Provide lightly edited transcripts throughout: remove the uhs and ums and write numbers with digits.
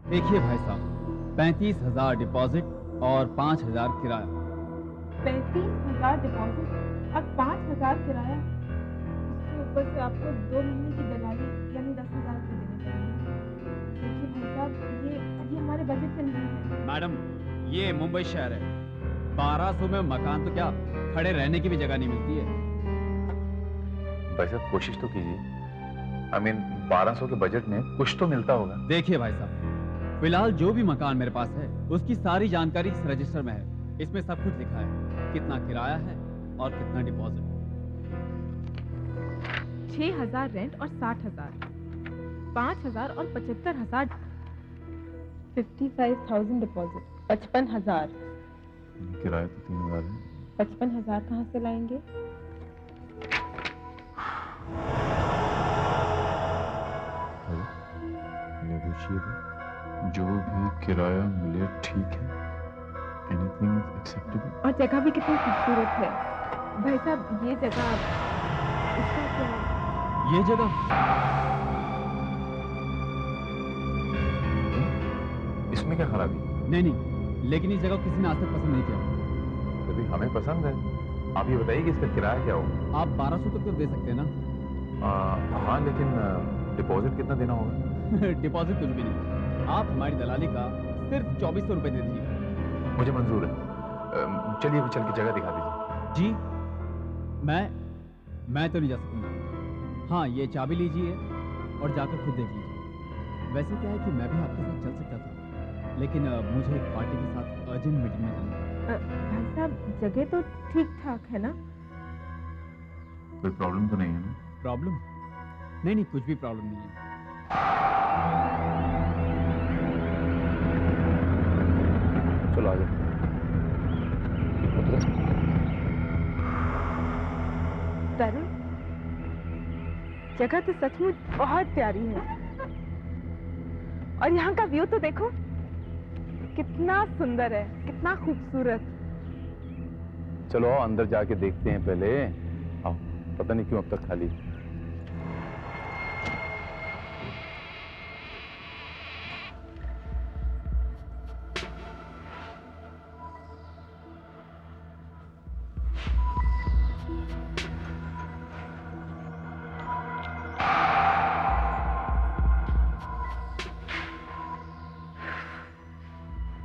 देखिए भाई साहब, 35,000 डिपॉजिट और 5,000 किराया। 35,000 डिपॉजिट और 5,000 किराया। उसके ऊपर से आपको 2 महीने की दलाली यानी 10,000 रुपये देने पड़ेंगे। देखिए भाई साहब, ये हमारे बजट में नहीं है। मैडम, ये मुंबई शहर है। 1200 में मकान तो क्या, खड़े रहने की भी जगह नहीं मिलती है। भाई साहब कोशिश तो कीजिए। 1200 के बजट में कुछ तो मिलता होगा। देखिए भाई साहब, फिलहाल जो भी मकान मेरे पास है उसकी सारी जानकारी इस रजिस्टर में है। इसमें सब कुछ लिखा है, कितना किराया है और कितना डिपॉजिट। 6,000 रेंट और 60,000, 5,000 और 75,000। 55,000 डिपॉजिट, 55,000। किराया तो 3,000 है। 55,000 कहाँ से लाएंगे? नेगोशिएबल, जो भी किराया मिले ठीक है। Anything is acceptable. और जगह भी कितनी खूबसूरत है भाई साहब। ये जगह, इसका क्या? ये जगह, इसमें क्या खराबी? नहीं, लेकिन इस जगह किसी ने आज तक पसंद नहीं किया। कभी हमें पसंद है। आप ये बताइए कि इसका किराया क्या होगा? आप 1200 तक तो दे सकते हैं ना? हाँ, लेकिन डिपॉजिट कितना देना होगा? डिपॉजिट कुछ भी नहीं, आप हमारी दलाली का सिर्फ 2400 रुपए दे दीजिए। मुझे मंजूर है। चलिए अभी चल के जगह दिखा दीजिए। जी, मैं तो नहीं जा सकूंगा। हाँ, ये चाबी लीजिए और जाकर खुद देख लीजिए। वैसे क्या है कि मैं भी आपके साथ चल सकता था, लेकिन मुझे एक पार्टी के साथ अर्जेंट मीटिंग में जाना है। भाई साहब, जगह तो ठीक ठाक है ना? कोई प्रॉब्लम तो नहीं है ना? प्रॉब्लम? नहीं, कुछ भी प्रॉब्लम नहीं है। चलो आगे। तरुण, जगह तो सचमुच बहुत प्यारी है। और यहाँ का व्यू तो देखो, कितना सुंदर है, कितना खूबसूरत। चलो आओ अंदर जाके देखते हैं पहले। आओ, पता नहीं क्यों अब तक खाली है।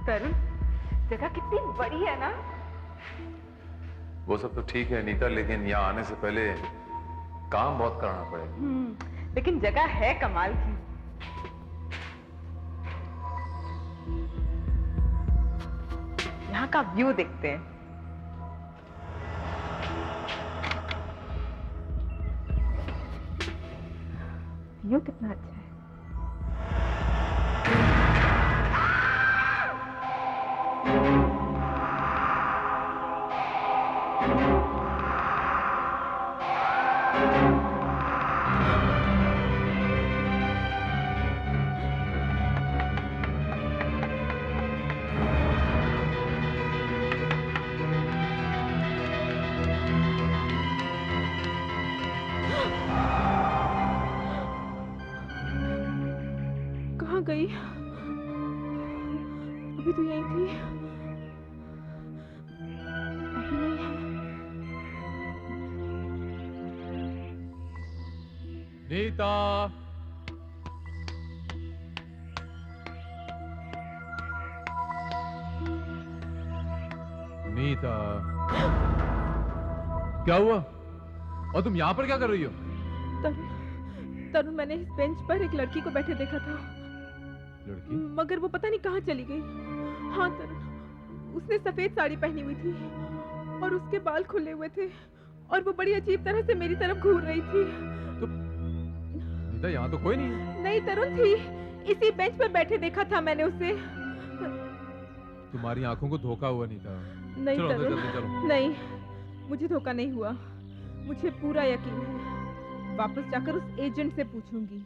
तरुण, जगह कितनी बड़ी है ना? वो सब तो ठीक है नीता, लेकिन यहाँ आने से पहले काम बहुत कराना पड़ेगा। लेकिन जगह है कमाल की। यहाँ का व्यू देखते हैं। व्यू कितना अच्छा है। कहाँ गई? अभी तो यहीं थी। अभी नहीं है। नीता, नीता, क्या हुआ? और तुम यहाँ पर क्या कर रही हो? तरुण, मैंने इस बेंच पर एक लड़की को बैठे देखा था। लड़की? मगर वो पता नहीं कहाँ चली गई। हाँ तरुण, उसने सफेद साड़ी पहनी हुई थी और उसके बाल खुले हुए थे और वो बड़ी अजीब तरह से मेरी तरफ घूर रही थी। तो नीता, यहाँ तो कोई नहीं है। नहीं तरुण, थी। इसी बेंच पर बैठे देखा था मैंने उसे। तुम्हारी आंखों को धोखा हुआ नीता। नहीं चलो अंदर तरुण, जल्दी चलो। नहीं, मुझे धोखा नहीं हुआ। मुझे पूरा यकीन है। वापस जाकर उस एजेंट से पूछूंगी।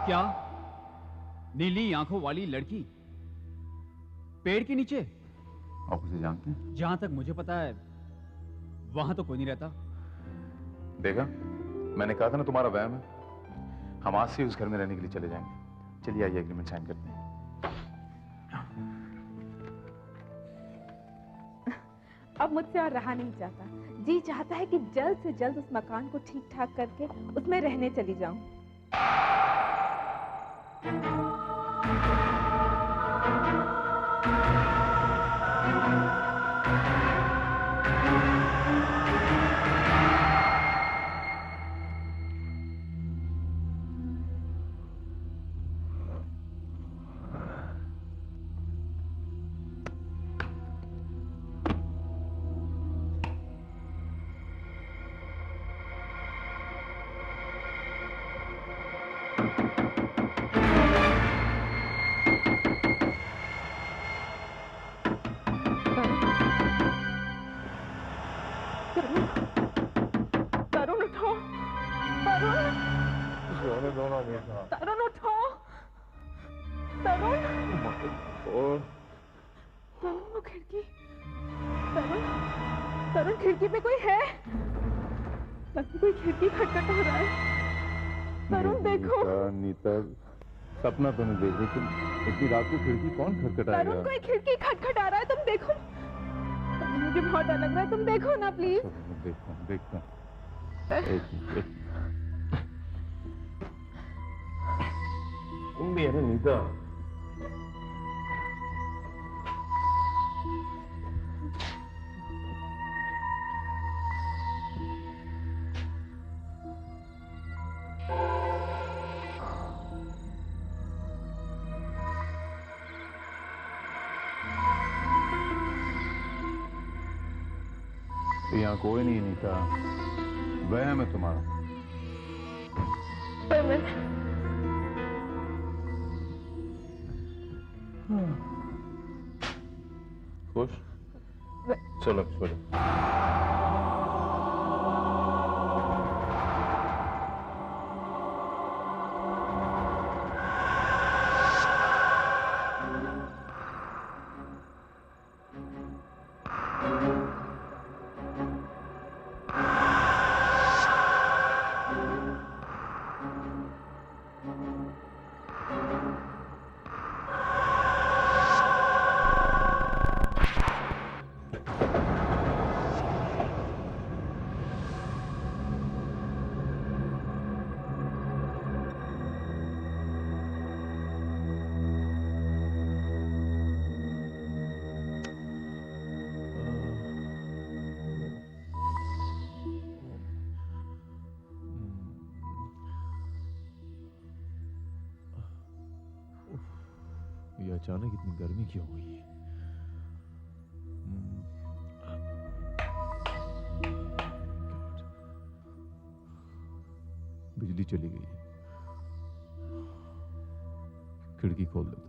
क्या? नीली आंखों वाली लड़की पेड़ के नीचे? आप उसे जानते हैं? जहां तक मुझे पता है वहां तो कोई नहीं रहता। देखा, मैंने कहा था ना तुम्हारा वहम है। हम आज से उस घर में रहने के लिए चले जाएंगे। चलिए आइए एग्रीमेंट साइन करते हैं। अब मुझसे और रहा नहीं जाता। जी चाहता है कि जल्द से जल्द उस मकान को ठीक ठाक करके उसमें रहने चली जाऊं। तरुण उठो, तरुण, तरुण उठो, तरुण, तरुण वो खिड़की, तरुण, तरुण खिड़की पे कोई है, लगता कोई खिड़की खटखटा रहा है। तरुण देखो। नीता, सपना तो नहीं देख रही तुम? इतनी रात को खिड़की कौन खटखटाएगा? तरुण कोई खिड़की खटखटा रहा है, तुम देखो। तरुण मुझे बहुत डर लग रहा है, तुम देखो ना प्लीज। देखता हूँ, देखता हूँ। तुम भी है ना नीता? यहाँ कोई नहीं नीता, वहम है तुम्हारा। खुश? चलो छोड़ो। ये अचानक इतनी गर्मी क्यों हुई है? बिजली चली गई है, खिड़की खोल देता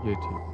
ये ठीक है।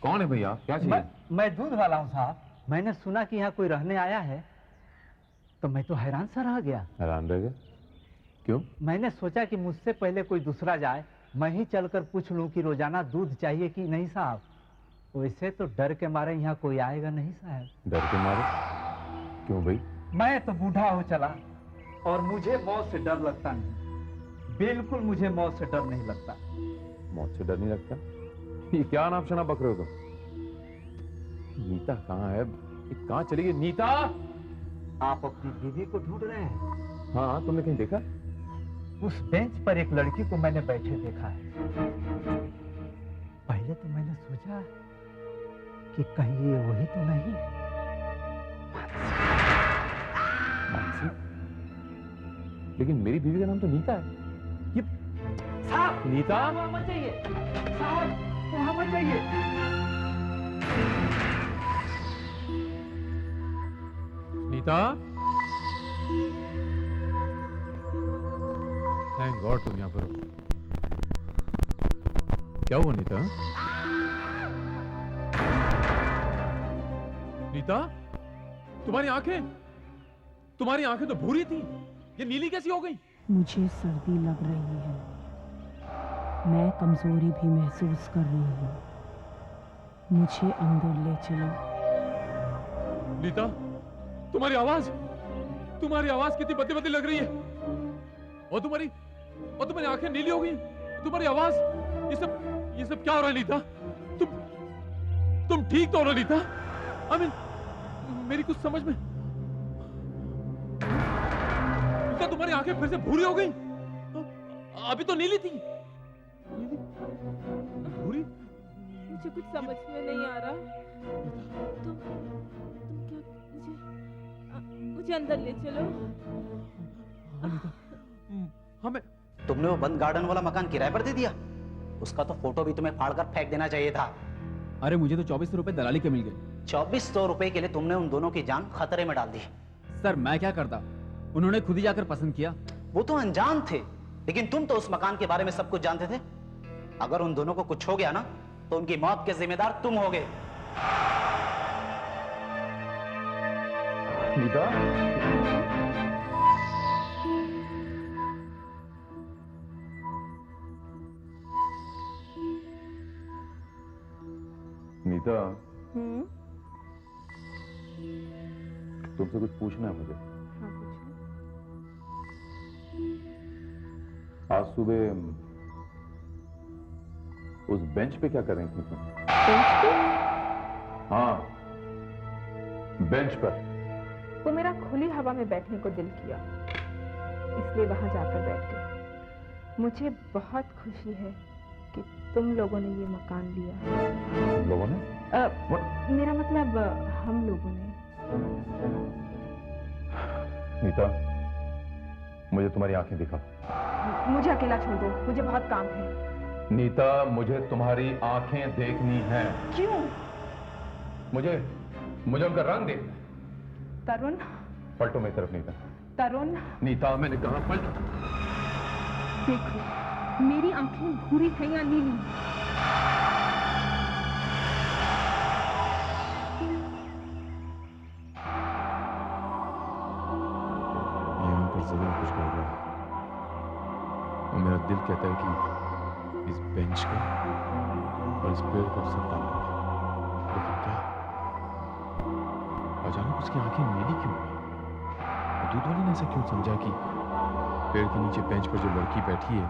कौन है भैया? क्या चाहिए? मैं दूध वाला हूँ साहब। मैंने सुना कि यहाँ कोई रहने आया है, तो मैं तो हैरान सा रह गया। हैरान रह गया? क्यों? मैंने सोचा कि मुझसे पहले कोई दूसरा जाए, मैं ही चलकर पूछ लूं कि रोजाना दूध चाहिए कि नहीं साहब। वैसे तो डर के मारे यहाँ कोई आएगा नहीं साहब। डर के मारे? क्यों भाई? मैं तो बूढ़ा हो चला और मुझे मौत से डर लगता नहीं। बिल्कुल मुझे मौत से डर नहीं लगता। मौत से डर नहीं लगता? ये क्या नाम शना बक रहे हो तुम? नीता कहाँ है? कहाँ चली गई नीता? आप अपनी बीवी को ढूंढ रहे हैं? हाँ, तुमने कहीं देखा? उस बेंच पर एक लड़की को मैंने बैठे देखा है। पहले तो मैंने सोचा कि कहीं ये वही तो नहीं। मानसी? लेकिन मेरी बीवी का नाम तो नीता है। ये साहब, नीता? वहाँ मत जाइए साहब, वहाँ मत जाइए। नीता, थैंक गॉड तुम यहाँ पर हो। क्या हुआ नीता? नीता, तुम्हारी आंखें तो भूरी थी, ये नीली कैसी हो गई? मुझे सर्दी लग रही है, मैं कमजोरी भी महसूस कर रही हूँ, मुझे अंदर ले चलो। नीता, तुम्हारी आवाज कितनी बदली बदली लग रही है। और तुम्हारी आंखें नीली हो गई, तुम्हारी आवाज, ये सब क्या हो रहा है नीता? तुम ठीक तो हो ना नीता? मेरी कुछ समझ में। नीता, तुम्हारी आंखें फिर से भूरी हो गई, अभी तो नीली थी। भूरी? मुझे कुछ समझ में नहीं आ रहा। तुम क्या मुझे अंदर ले चलो। हमें तुमने वो बंद गार्डन वाला मकान किराए पर दे दिया? उसका तो फोटो भी तुम्हें फाड़कर फेंक देना चाहिए था। अरे मुझे तो 2400 रुपए दलाली के मिल गए। 2400 रुपए के लिए तुमने उन दोनों की जान खतरे में डाल दी। सर मैं क्या करता, उन्होंने खुद ही जाकर पसंद किया। वो तो अनजान थे, लेकिन तुम तो उस मकान के बारे में सब कुछ जानते थे। अगर उन दोनों को कुछ हो गया ना, तो उनकी मौत के जिम्मेदार तुम होगे। नीता? नीता, तुमसे कुछ पूछना है मुझे। हाँ, पूछो। आज सुबह उस बेंच पे क्या कर रही थी तुम? बेंच पे? हाँ, बेंच पर। वो मेरा खुली हवा में बैठने को दिल किया, इसलिए वहां जाकर बैठ गई। मुझे बहुत खुशी है कि तुम लोगों ने ये मकान लिया। तुम लोगों ने? मेरा मतलब हम लोगों ने। नीता, मुझे तुम्हारी आंखें दिखाओ। मुझे अकेला छोड़ दो, मुझे बहुत काम है। नीता, मुझे तुम्हारी आंखें देखनी हैं। क्यों? मुझे उनका रंग देखना है। तरुण, पलटो मेरी तरफ नीता। तरुण, नीता, मैंने कहा पलटो। देखो मेरी आंखें भूरी हैं या नीली? यहाँ पर जरूर कुछ गड़बड़ है, और मेरा दिल कहता है कि इस बेंच का और इस पेड़ का सब ताल्लुक है। लेकिन क्या अचानक उसकी आंखें नीली क्यों हुई? दूध वाली ने ऐसा क्यों समझा कि पेड़ के नीचे बेंच पर जो लड़की बैठी है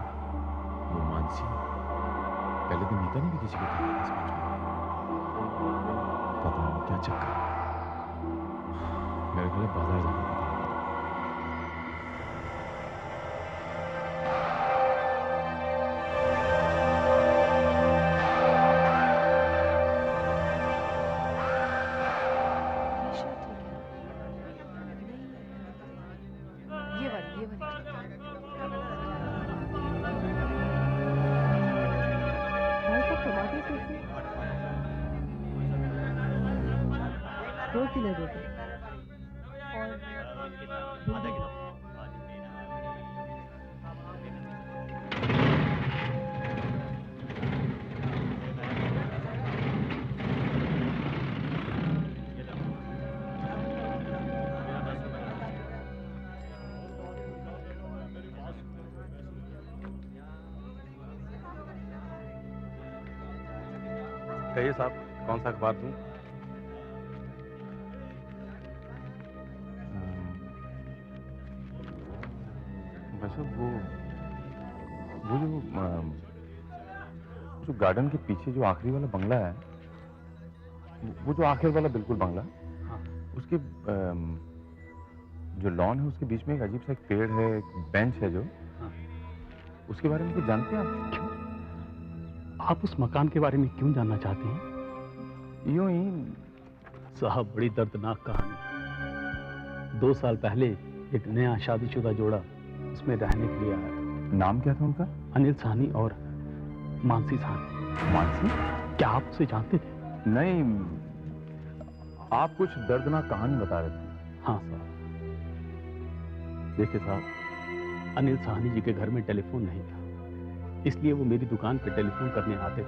वो मानसी? पहले तो नीता ने भी किसी को कहा था इस बेंच पर। पता नहीं क्या चक्कर। मेरे ख्याल है बाजार जाकर पता लगेगा। कहिए साहब, कौन सा अखबार दूं? वैसे वो जो गार्डन के पीछे जो आखिरी वाला बंगला है, वो जो आखिर वाला बिल्कुल बंगला, हाँ। उसके जो लॉन है उसके बीच में एक अजीब सा एक पेड़ है, एक बेंच है जो, उसके बारे में कुछ जानते हैं आप? क्यों? आप उस मकान के बारे में क्यों जानना चाहते हैं? यूं ही। साहब, बड़ी दर्दनाक कहानी। 2 साल पहले एक नया शादीशुदा जोड़ा उसमें रहने के लिए आया। नाम क्या था उनका? अनिल साहनी और मानसी साहनी। मानसी? क्या आप उसे जानते थे? नहीं, आप कुछ दर्दनाक कहानी बता रहे थे। हाँ साहब। देखिए साहब, अनिल साहनी जी के घर में टेलीफोन नहीं था, इसलिए वो मेरी दुकान पर टेलीफोन करने आते थे।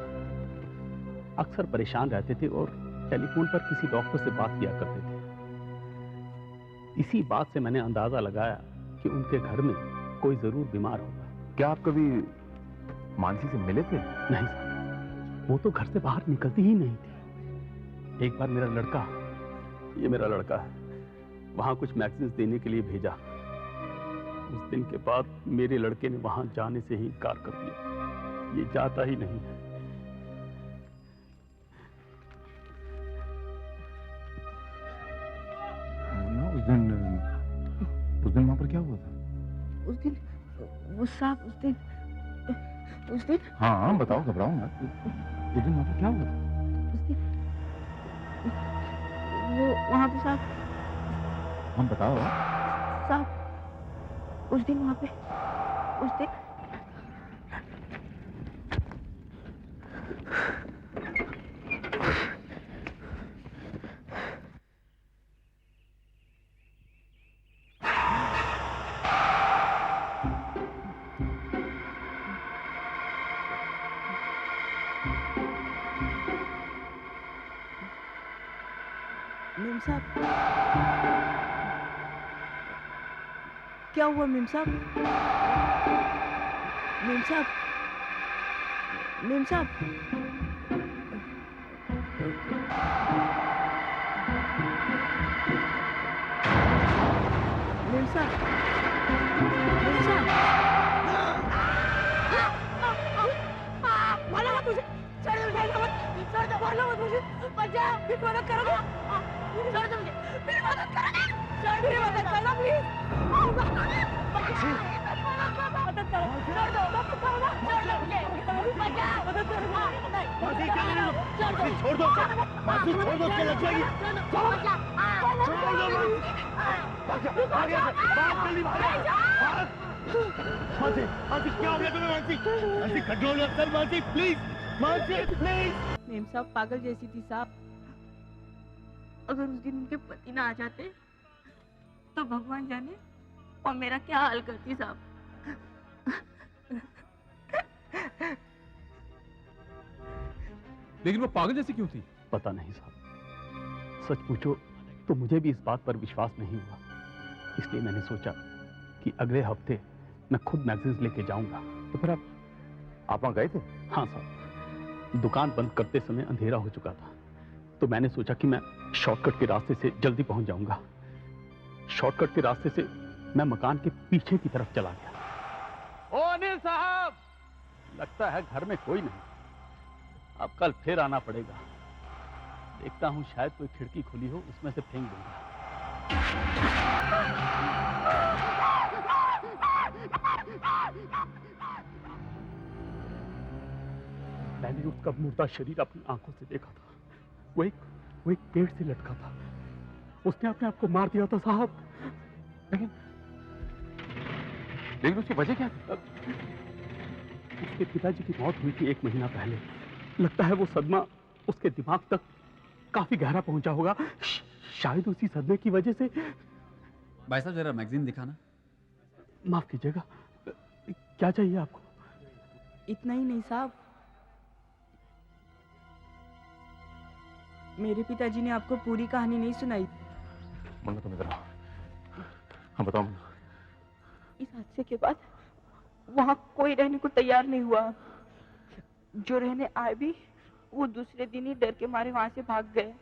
अक्सर परेशान रहते थे और टेलीफोन पर किसी डॉक्टर से बात किया करते थे। इसी बात से मैंने अंदाजा लगाया कि उनके घर में कोई जरूर बीमार होगा। क्या आप कभी मानसी से मिले थे? नहीं साहब, वो तो घर से बाहर निकलती ही नहीं थी। एक बार मेरा लड़का, ये मेरा लड़का है, वहां कुछ मैगजीन्स देने के लिए भेजा। उस दिन के बाद मेरे लड़के ने वहां जाने से ही इनकार कर दिया। ये जाता ही नहीं है। उस दिन वहां पर क्या हुआ था? उस दिन वो साहब उस दिन हाँ बताओ, घबराओ मत। उस दिन वहां पर क्या हुआ था? उस दिन वो वहाँ पे साहब हम बताओ। साहब उस दिन वहाँ पे उस दिन मेम साहब, क्या हुआ मेम साहब? मेम साहब, मेम साहब, मेम साहब, मेम साहब, मारो मत मुझे, छोड़ दो मुझे, छोड़ दो, मारो मत मुझे, बच्चा, फिर मदद करोगे? छोड़ दो मुझे, फिर मदद करोगे? छोड़ दो, मदद करना प्लीज, मदद करो, छोड़ दो, मदद करो ना, छोड़ दो मुझे, बच्चा, मदद करो, नहीं, मासी क्या कर रहे हो? छोड़ दो, छोड़ दो, मासी छोड़ दो, क्या लग जाएगी? छोड़ दो, छोड़ दो मासी, भाग यहाँ से, भाग जल्दी भाग, भाग। मासी, मासी क्या हो गया तुम्हें मासी? मासी कंट्रोल मत कर मासी, प्लीज, मासी प्लीज। मेम साहब पागल जैसी थी साहब। अगर उस दिन उनके पति ना आ जाते तो भगवान जाने और मेरा क्या हाल करती साहब। लेकिन वो पागल जैसी क्यों थी? पता नहीं साहब, सच पूछो तो मुझे भी इस बात पर विश्वास नहीं हुआ। इसलिए मैंने सोचा कि अगले हफ्ते मैं खुद मैगजीन्स लेके जाऊंगा। तो फिर आप वहां गए थे? हाँ साहब, दुकान बंद करते समय अंधेरा हो चुका था, तो मैंने सोचा कि मैं शॉर्टकट के रास्ते से जल्दी पहुंच जाऊंगा। शॉर्टकट के रास्ते से मैं मकान के पीछे की तरफ चला गया। ओ अनिल साहब, लगता है घर में कोई नहीं। अब कल फिर आना पड़ेगा। देखता हूं शायद कोई खिड़की खुली हो, उसमें से फेंक दूंगा। मैंने उसका मुर्दा शरीर अपनी आंखों से देखा था। वो एक पेड़ से लटका था। उसने अपने आप को मार दिया था साहब। लेकिन उसकी वजह क्या थी? उसके पिताजी की मौत हुई थी 1 महीना पहले। लगता है वो सदमा उसके दिमाग तक काफी गहरा पहुंचा होगा। शायद उसी सदमे की वजह से। भाई साहब जरा मैगजीन दिखाना। माफ कीजिएगा, क्या चाहिए आपको? इतना ही नहीं साहब, मेरे पिताजी ने आपको पूरी कहानी नहीं सुनाई। मुन्ना तुम इधर आओ। हाँ बताओ मुन्ना। इस हादसे के बाद वहाँ कोई रहने को तैयार नहीं हुआ। जो रहने आए भी वो दूसरे दिन ही डर के मारे वहां से भाग गए।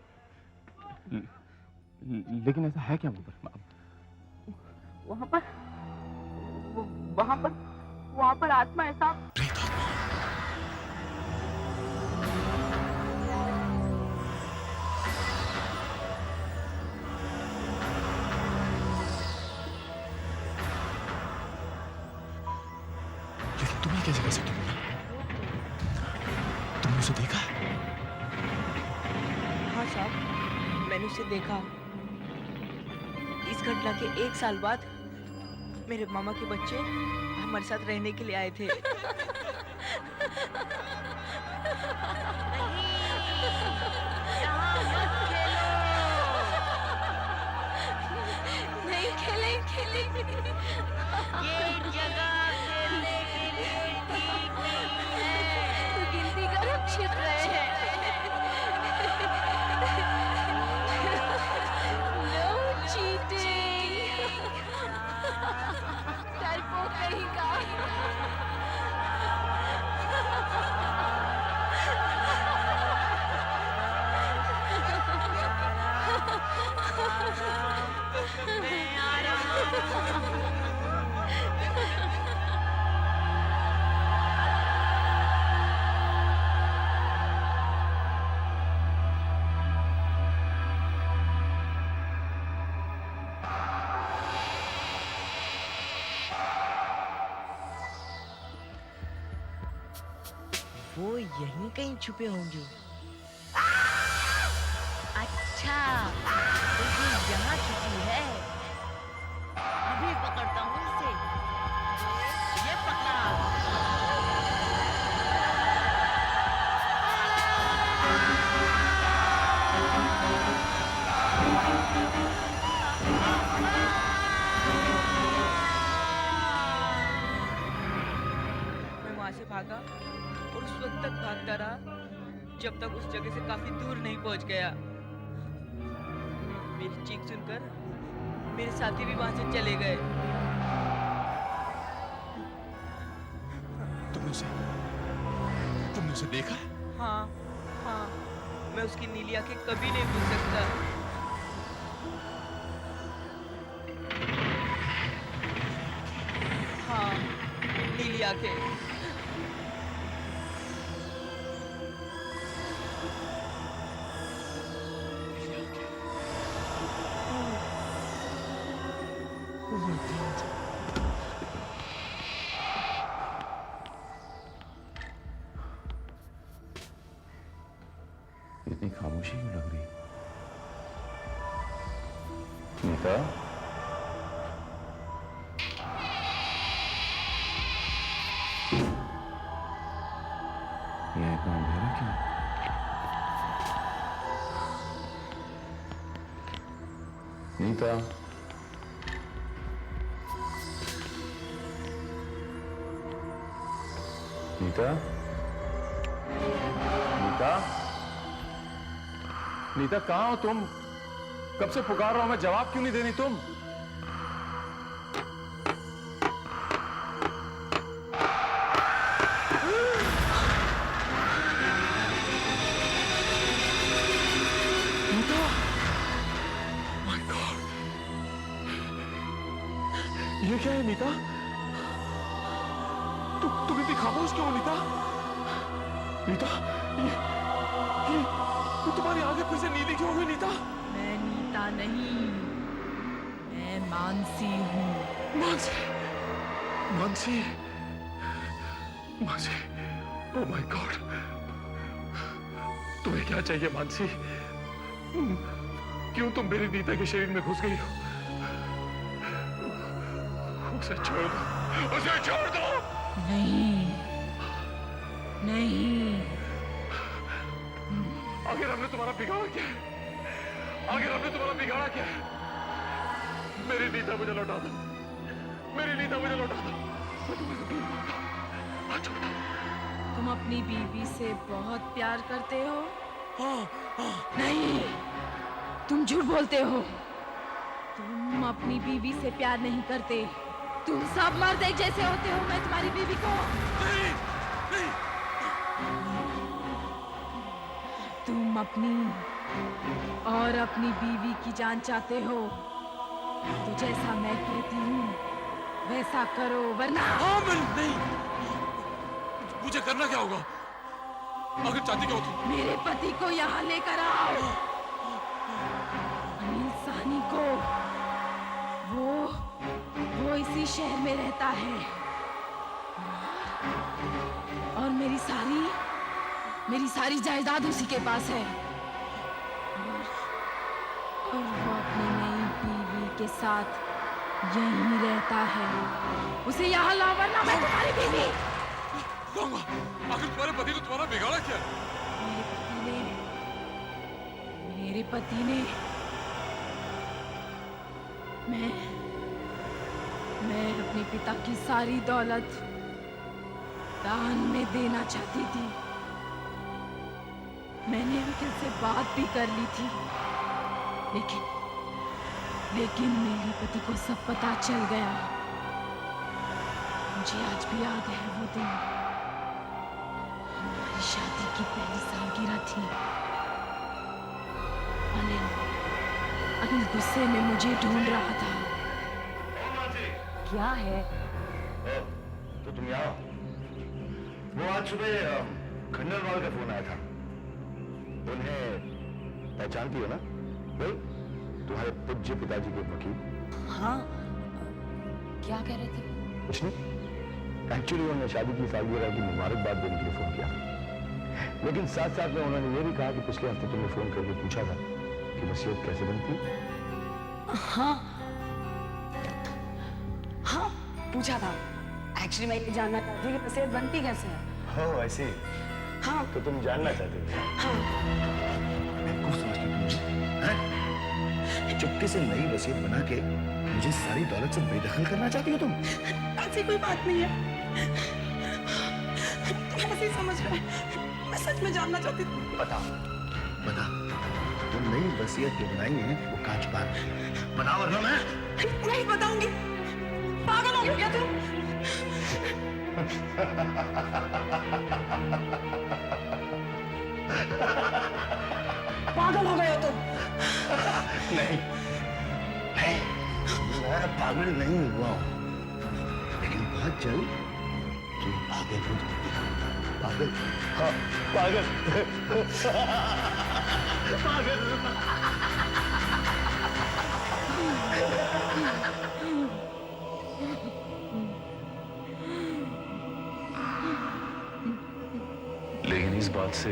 लेकिन ऐसा है क्या वहाँ पर आत्मा है साहब। की जगह से तुमने उसे देखा? हाँ साहब, मैंने उसे देखा। इस घटना के 1 साल बाद मेरे मामा के बच्चे हमारे साथ रहने के लिए आए थे। नहीं खेलेंगे। ये जगह खेलने के लिए ठीक नहीं है। तो गिनती का रक्षित रहे हैं। No cheating। डरपोक कहीं का। मैं आ रहा हूँ। वो यहीं कहीं छुपे होंगे। अच्छा, तो ये यहाँ छुपी है। अभी पकड़ता हूँ इसे। ये पकड़ा। मैं वहां से भागा और उस वक्त तक भागता रहा जब तक उस जगह से काफी दूर नहीं पहुंच गया। मेरी चीख सुनकर मेरे साथी भी वहां से चले गए। तुमने उसे देखा? हाँ, मैं उसकी नीली आंखें कभी नहीं भूल सकता। हाँ, नीली आंखें। इतनी खामोशी क्यों लग रही? नीता? ये इतना अंधेरा क्यों? नीता? नीता? नीता? नीता कहाँ हो तुम? कब से पुकार रहा हूं मैं, जवाब क्यों नहीं दे रही तुम? नीता! My God! ये क्या है नीता? तुम इतनी खामोश क्यों हो नीता? नीता, ये तुम्हारी आंखें फिर से नीली क्यों हो गई नीता? मैं नीता नहीं, मैं मानसी हूँ। मानसी, ओह माय गॉड, तुम्हें क्या चाहिए मानसी? क्यों तुम मेरी नीता के शरीर में घुस गई हो? उसे छोड़ दो, उसे छोड़ दो। नहीं। आखिर हमने तुम्हारा बिगाड़ा क्या है? मेरी नीता मुझे लौटा दो, मैं तुम्हें दूर मांगता हूं। हाथ छोड़ दो। तुम अपनी बीवी से बहुत प्यार करते हो? नहीं, तुम झूठ बोलते हो। तुम अपनी बीवी से प्यार नहीं करते। तुम सब मर्द एक जैसे होते हो। मैं तुम्हारी बीवी को नहीं। तुम अपनी और अपनी बीवी की जान चाहते हो तो जैसा मैं कहती हूँ वैसा करो, वरना नहीं। मुझे करना क्या होगा? अगर चाहती क्या हो तुम? मेरे पति को यहाँ लेकर आओ, अनिल साहनी को। वो इसी शहर में रहता है। और मेरी सारी जायदाद उसी के पास है। और वो अपनी नई बीवी के साथ यहीं रहता है। उसे यहाँ ला वरना मैं तुम्हारी बीवी। आखिर तुम्हारे पति ने तुम्हारा बिगाड़ा क्या? मेरे पति ने मैं अपने पिता की सारी दौलत दान में देना चाहती थी। मैंने अंकल से बात भी कर ली थी, लेकिन मेरे पति को सब पता चल गया। मुझे आज भी याद है वो दिन, हमारी शादी की पहली सालगिरह थी। अनिल गुस्से में मुझे ढूंढ रहा था। क्या है? तो तुम यहाँ? वो आज सुबह खंडरवाल का फोन आया था। उन्हें पहचानती हो ना? वही तुम्हारे पूज्य पिताजी के वकील। हाँ, क्या कह रहे थे? कुछ नहीं, एक्चुअली उन्होंने शादी की सालगिरह की मुबारकबाद देने के लिए फोन किया, लेकिन साथ साथ में उन्होंने ये भी कहा कि पिछले हफ्ते तुमने फोन करके पूछा था कि वसीयत कैसे बनती। हाँ, पूछा था। एक्चुअली मैं ये जानना चाहती हूँ कि वसीयत बनती कैसे है। हो ऐसे? हाँ, तो तुम जानना चाहते हो? हाँ। बेवकूफ समझती तुम मुझे? चुपके से नई वसीयत बना के मुझे सारी दौलत से बेदखल करना चाहती हो तुम? ऐसी कोई बात नहीं है, तुम ऐसे ही समझ रहे। मैं सच में जानना चाहती थी। बता, तुम नई वसीयत जो बनाई है वो कांच पार बना, वरना मैं नहीं बताऊंगी। पागल हो गया तुम? पागल हो गए हो तुम? नहीं, मैं पागल नहीं हुआ हूं, लेकिन बहुत जल्द तुम पागल हो जाओगे। पागल? हाँ, पागल। पागल। लेकिन इस बात से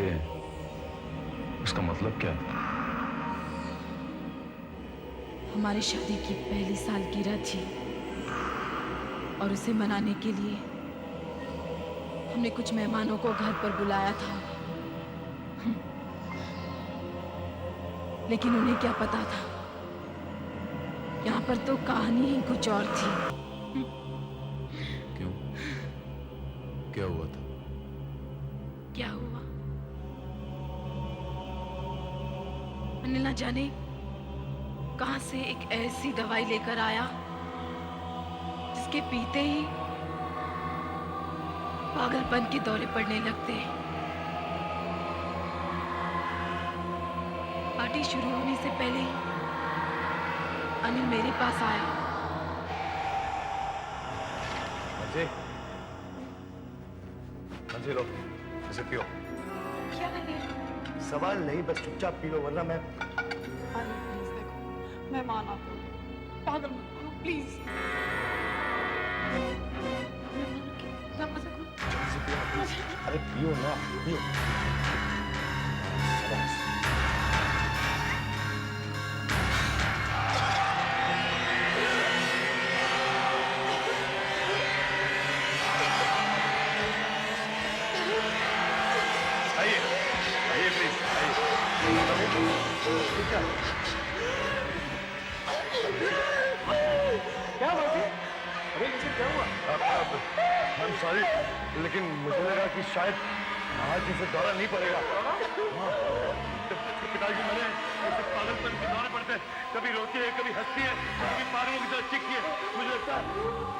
उसका मतलब क्या था? हमारी शादी की पहली सालगिरह थी और उसे मनाने के लिए हमने कुछ मेहमानों को घर पर बुलाया था, लेकिन उन्हें क्या पता था, यहाँ पर तो कहानी ही कुछ और थी। क्यों? क्या हुआ था? क्या हुआ? अनिल न जाने कहां से एक ऐसी दवाई लेकर आया जिसके पीते ही पागलपन के दौरे पड़ने लगते। पार्टी शुरू होने से पहले अनिल मेरे पास आया। मंजे लो, इसे पियो। क्या है? सवाल नहीं, बस चुपचाप पी लो, वरना मैं। अरे प्लीज देखो, मैं मान आता हूँ, पागल मत करो प्लीज। अरे पियो ना, पियो। आइए प्लीज, क्या बात है? अरे इसे क्या हुआ? I'm sorry, लेकिन मुझे लगा कि शायद आज इसे दौरा नहीं पड़ेगा। पिताजी मैंने इसे पागलपन के दौरे पड़ते हैं, कभी रोती है, कभी हंसती है, कभी पागलों की तरह चीखती है। मुझे लगता है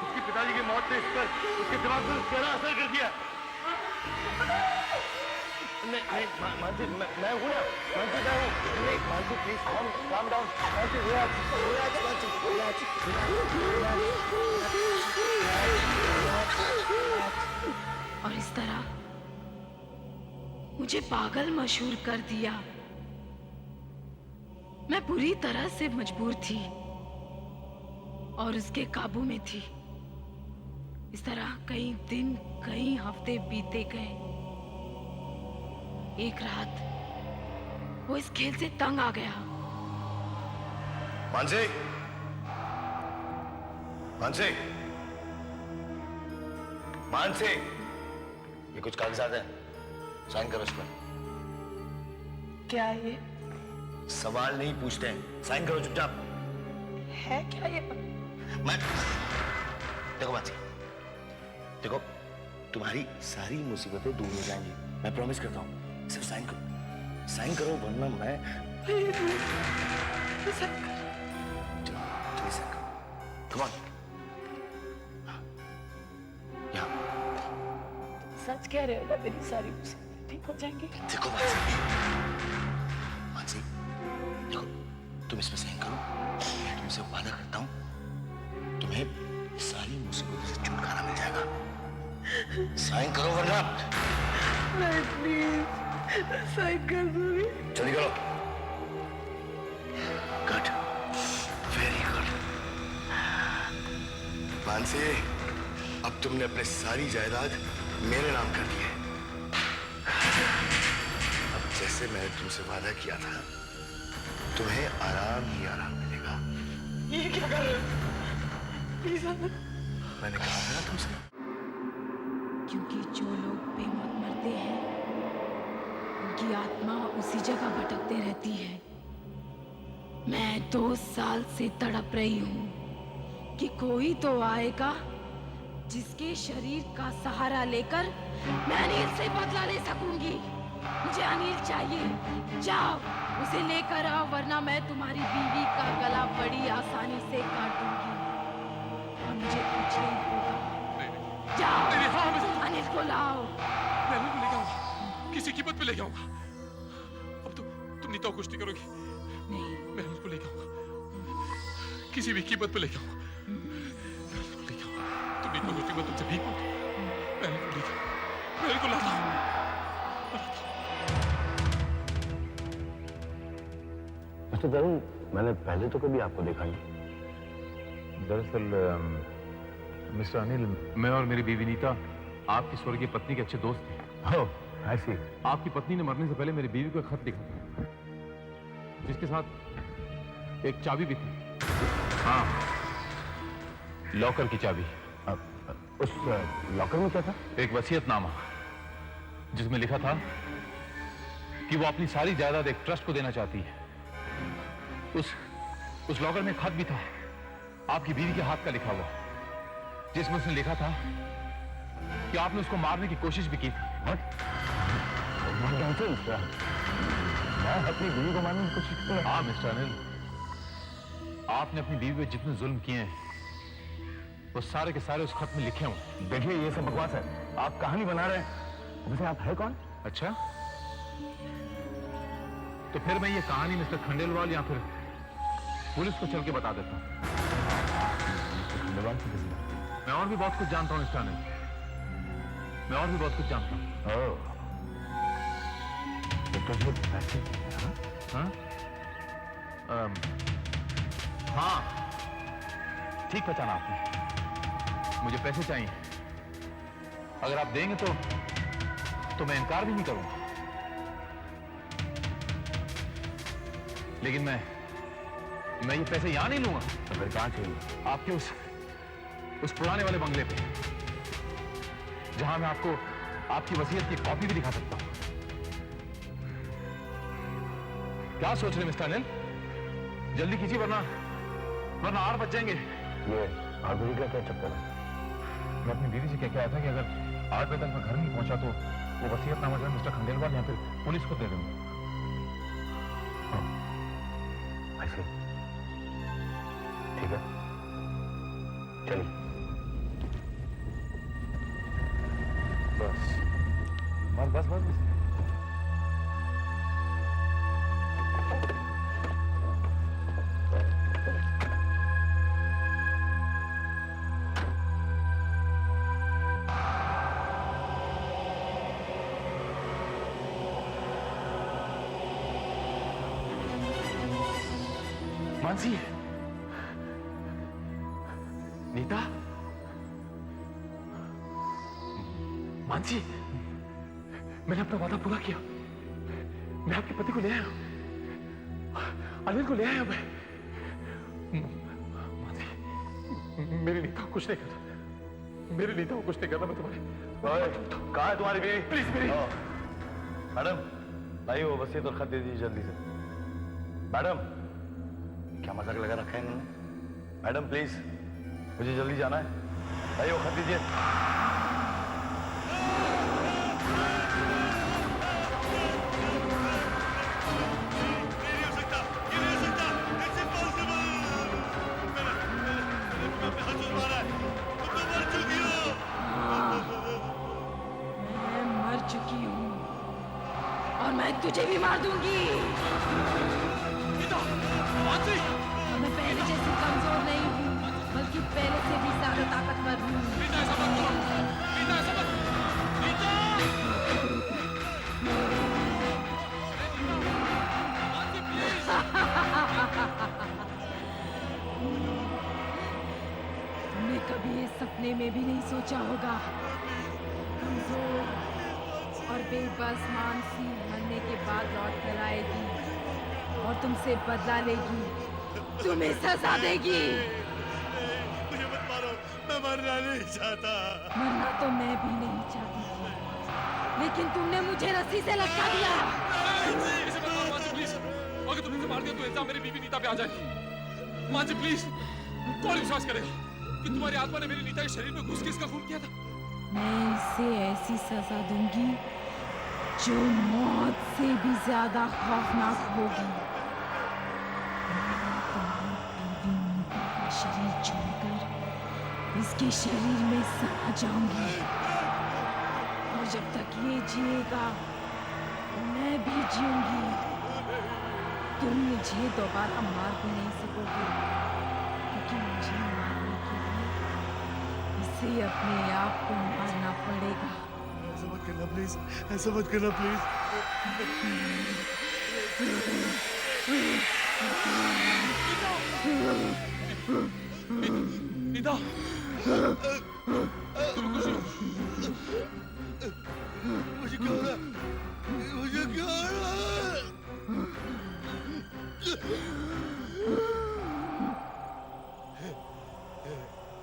उसकी पिताजी की मौत ने इस पर, उसके दिमाग पर गहरा असर कर दिया। नहीं मानसी, मैं हूँ ना, मानसी मैं हूँ। नहीं Mansi please calm down, Mansi relax, Mansi relax। और इस तरह मुझे पागल मशहूर कर दिया। मैं बुरी तरह से मजबूर थी और उसके काबू में थी। इस तरह कई दिन कई हफ्ते बीते गए। एक रात वो इस खेल से तंग आ गया। मानसी, मानसी, मानसी, ये कुछ कागजात है, साइन करो इस पर। क्या ये सवाल नहीं पूछते हैं, साइन करो चुपचाप। है क्या ये? मैं देखो मानसी, देखो तुम्हारी सारी मुसीबतें दूर हो जाएंगी, मैं प्रॉमिस करता हूँ। सिर्फ साइन करो, साइन करो, वरना मैं चलिए साइन करो। Come on. सच कह रहे हो ना, मेरी सारी मुसीबतें ठीक हो जाएंगी? देखो मानसी, मानसी, देखो तुम इसमें साइन करो, मैं तुमसे वादा करता हूँ तुम्हें सारी मुसीबतों से छुटकारा मिल जाएगा। साइन करो वरना नहीं, प्लीज साइन कर दूंगी। जल्दी करो। Good, very good. मानसी, अब तुमने अपनी सारी जायदाद मेरे नाम कर दी है। अब जैसे मैंने तुमसे वादा किया था, तुम्हें आराम ही आराम मिलेगा। ये क्या कर रहे हो? प्लीज मैंने कहा था ना तुमसे। क्योंकि जो लोग बेमौत मरते हैं उनकी आत्मा उसी जगह भटकते रहती है। मैं 2 साल से तड़प रही हूँ कि कोई तो आएगा जिसके शरीर का सहारा लेकर मैं अनिल से बदला ले सकूंगी। मुझे अनिल चाहिए, जाओ उसे लेकर आओ, वरना मैं तुम्हारी बीवी का गला बड़ी आसानी से काट दूंगी और मुझे कुछ नहीं होगा। जाओ, अनिल को लाओ। मैं अनिल को लेकर आऊंगा, किसी कीमत पे लेकर आऊंगा। अब तुम नीता को कुछ नहीं करोगी? नहीं, मैं अनिल को लेकर आऊंगा, किसी भी कीमत पे लेकर आऊंगा। नीता कुछ नहीं, तुमसे भीख मांगता हूं। मैं अनिल को लेकर, मैं अनिल को लाता हूं। मिस्टर तरुण, मैंने पहले तो कभी आपको देखा नहीं। दरअसल मिस्टर अनिल, मैं और मेरी बीवी नीता आपकी स्वर्गीय पत्नी के अच्छे दोस्त थे। ओह, ऐसी। आपकी पत्नी ने मरने से पहले मेरी बीवी को एक खत लिखा था, जिसके साथ एक चाबी भी थी। हाँ, लॉकर की चाबी। उस लॉकर में क्या था? एक वसीयतनामा, जिसमें लिखा था कि वो अपनी सारी जायदाद एक ट्रस्ट को देना चाहती है। उस लॉकर में खत भी था, आपकी बीवी के हाथ का लिखा हुआ, जिसमें उसने लिखा था कि आपने उसको मारने की कोशिश भी की थी। मैं अपनी बीवी को मारने की कोशिश कर? हाँ मिस्टर अनिल, आपने अपनी बीवी पे जितने जुल्म किए हैं वो सारे के सारे उस खत में लिखे हुए। देखिए, ये सब बकवास है, आप कहानी बना रहे हैं। वैसे आप है कौन? अच्छा, तो फिर मैं ये कहानी मिस्टर खंडेलवाल या फिर पुलिस को चल के बता देता हूँ। मैं और भी बहुत कुछ जानता हूँ मिस्टर अनिल, मैं और भी बहुत कुछ जानता हूँ। तो पैसे? हाँ, ठीक पहचाना आपने, मुझे पैसे चाहिए। अगर आप देंगे तो मैं इनकार भी नहीं करूंगा, लेकिन मैं ये पैसे यहां नहीं लूंगा। तो फिर कहां चाहिए? आपके उस पुराने वाले बंगले पे, जहां मैं आपको आपकी वसीयत की कॉपी भी दिखा सकता हूं। क्या सोच रहे मिस्टर अनिल? जल्दी कीजिए, वरना 8 बज जाएंगे। ये और बीवी का क्या चक्कर है? मैं अपनी बीवी से कह के आया था कि अगर 8 बजे तक मैं घर नहीं पहुंचा तो वो वसीयतनामा जो है मिस्टर खंडेलवाल या फिर पुलिस को दे दूंगा। ऐसे ठीक है, चलिए। बस। मानसी, नीता, मानसी, मैंने अपना वादा पूरा किया। मैं आपके पति को ले आया हूं, अनिल को ले आया मैं। मानसी, मेरी नीता कुछ नहीं करता, मेरी नीता कुछ नहीं करता। मैं तुम्हारे कहाँ है तुम्हारी बीवी? प्लीज मेरी मैडम भाई वो वसीयत और खत दे दीजिए जल्दी से। मैडम क्या मजाक लगा रखा है इन्होंने? मैडम प्लीज मुझे जल्दी जाना है। भाई वो खत दीजिए। मैं मर चुकी हूँ और मैं तुझे भी मार दूंगी। मैं पहले जैसी कमजोर नहीं हूँ, बल्कि पहले से भी ज्यादा ताकतवर हूँ। तुमने कभी ये सपने में भी नहीं सोचा होगा, कमजोर और बेबस मानसी मरने के बाद लौट कर आएगी और तुमसे बदला लेगी, तुम्हें सजा देगी। मुझे मत मारो, मैं मरना नहीं चाहता। मरना तो मैं भी नहीं चाहती थी, लेकिन तुमने मुझे रस्सी से लटका दिया। इसे मत मारो मानसी प्लीज। अगर तुमने इसे मार दिया तो इल्जाम मेरी बीवी नीता पे आ जाएगी। मानसी प्लीज, कौन विश्वास करेगा कि तुम्हारी आत्मा ने मेरी नीता के शरीर में घुस के इसका खून किया था? मैं इसे ऐसी सजा दूंगी जो मौत से भी ज्यादा खौफनाक होगी। मैं तुम्हारी बीवी नीता का शरीर छोड़कर इसके शरीर में समा जाऊंगी और जब तक ये जिएगा मैं भी जीऊंगी। तुम मुझे दोबारा मार भी नहीं सकोगे, क्योंकि मुझे मारने के लिए इसे अपने आप को मारना पड़ेगा। ऐसा मत करना प्लीज, ऐसा मत करना प्लीज। नीता, तुम कुछ मुझे क्या हो रहा है? मुझे क्या हो रहा है?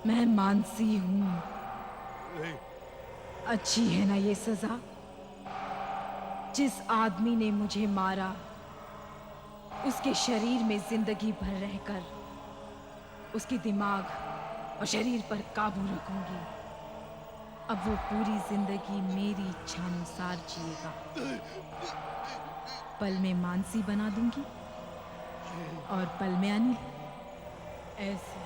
मैं मानसी हूँ। अच्छी है ना ये सजा? जिस आदमी ने मुझे मारा उसके शरीर में जिंदगी भर रहकर उसके दिमाग और शरीर पर काबू रखूंगी। अब वो पूरी जिंदगी मेरी इच्छा अनुसार जिएगा। पल में मानसी बना दूंगी और पल में अनिल। ऐसे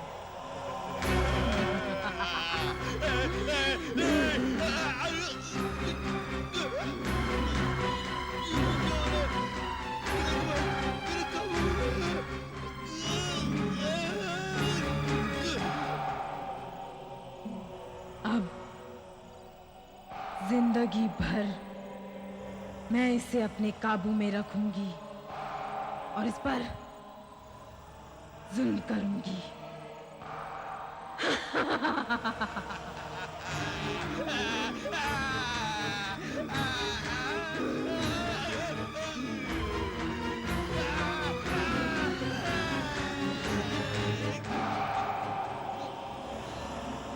अब जिंदगी भर मैं इसे अपने काबू में रखूंगी और इस पर जुल्म करूंगी।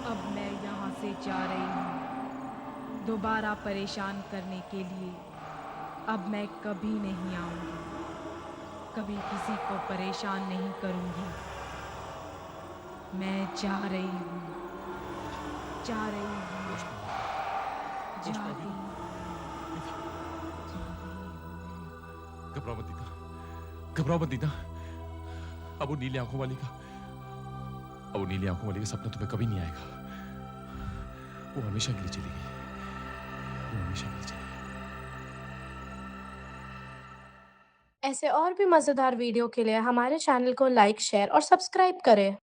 अब मैं यहाँ से जा रही हूँ दोबारा परेशान करने के लिए। अब मैं कभी नहीं आऊंगी, कभी किसी को परेशान नहीं करूंगी। मैं जा रही हूँ, जा रही हूँ, जा रही हूँ। घबराओ मत नीता, घबराओ मत नीता। अब वो नीली आंखों वाली का सपना तुम्हें कभी नहीं आएगा। वो हमेशा के लिए चली गई, वो हमेशा के लिए चली गई। ऐसे और भी मजेदार वीडियो के लिए हमारे चैनल को लाइक, शेयर और सब्सक्राइब करें।